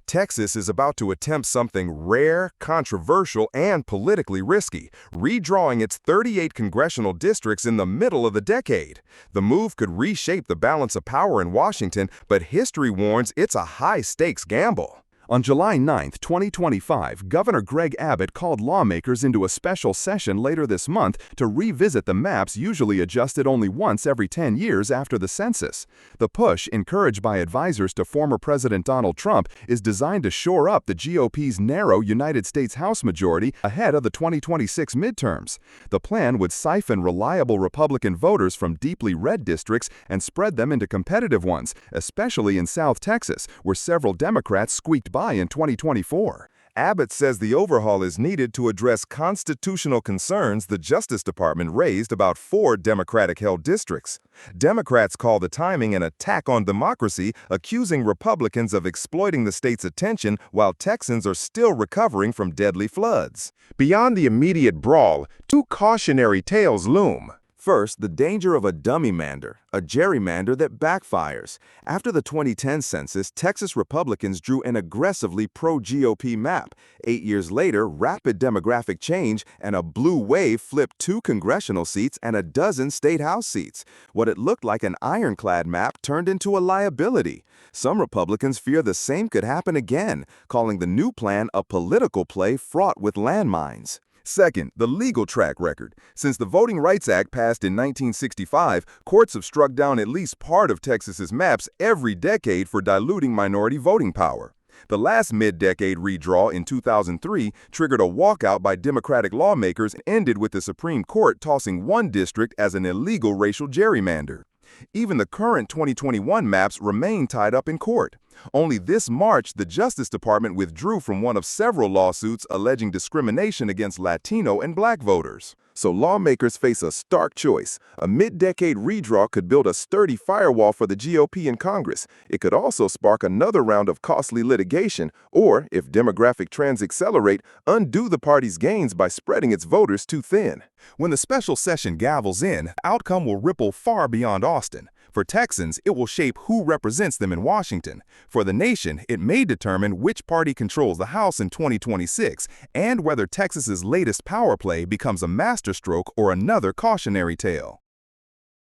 Texas is about to attempt something rare, controversial, and politically risky, redrawing its 38 congressional districts in the middle of the decade. The move could reshape the balance of power in Washington, but history warns it's a high-stakes gamble. On July 9, 2025, Governor Greg Abbott called lawmakers into a special session later this month to revisit the maps usually adjusted only once every 10 years after the census. The push, encouraged by advisors to former President Donald Trump, is designed to shore up the GOP's narrow United States House majority ahead of the 2026 midterms. The plan would siphon reliable Republican voters from deeply red districts and spread them into competitive ones, especially in South Texas, where several Democrats squeaked by in 2024. Abbott says the overhaul is needed to address constitutional concerns the Justice Department raised about 4 Democratic-held districts. Democrats call the timing an attack on democracy, accusing Republicans of exploiting the state's attention while Texans are still recovering from deadly floods. Beyond the immediate brawl, 2 cautionary tales loom. First, the danger of a dummy-mander, a gerrymander that backfires. After the 2010 census, Texas Republicans drew an aggressively pro-GOP map. 8 years later, rapid demographic change and a blue wave flipped 2 congressional seats and a dozen state house seats. What it looked like an ironclad map turned into a liability. Some Republicans fear the same could happen again, calling the new plan a political play fraught with landmines. Second, the legal track record. Since the Voting Rights Act passed in 1965, courts have struck down at least part of Texas's maps every decade for diluting minority voting power. The last mid-decade redraw in 2003 triggered a walkout by Democratic lawmakers and ended with the Supreme Court tossing one district as an illegal racial gerrymander. Even the current 2021 maps remain tied up in court. Only this March, the Justice Department withdrew from one of several lawsuits alleging discrimination against Latino and Black voters. So lawmakers face a stark choice. A mid-decade redraw could build a sturdy firewall for the GOP in Congress. It could also spark another round of costly litigation, or, if demographic trends accelerate, undo the party's gains by spreading its voters too thin. When the special session gavels in, the outcome will ripple far beyond Austin. For Texans, it will shape who represents them in Washington. For the nation, it may determine which party controls the House in 2026 and whether Texas's latest power play becomes a masterstroke or another cautionary tale.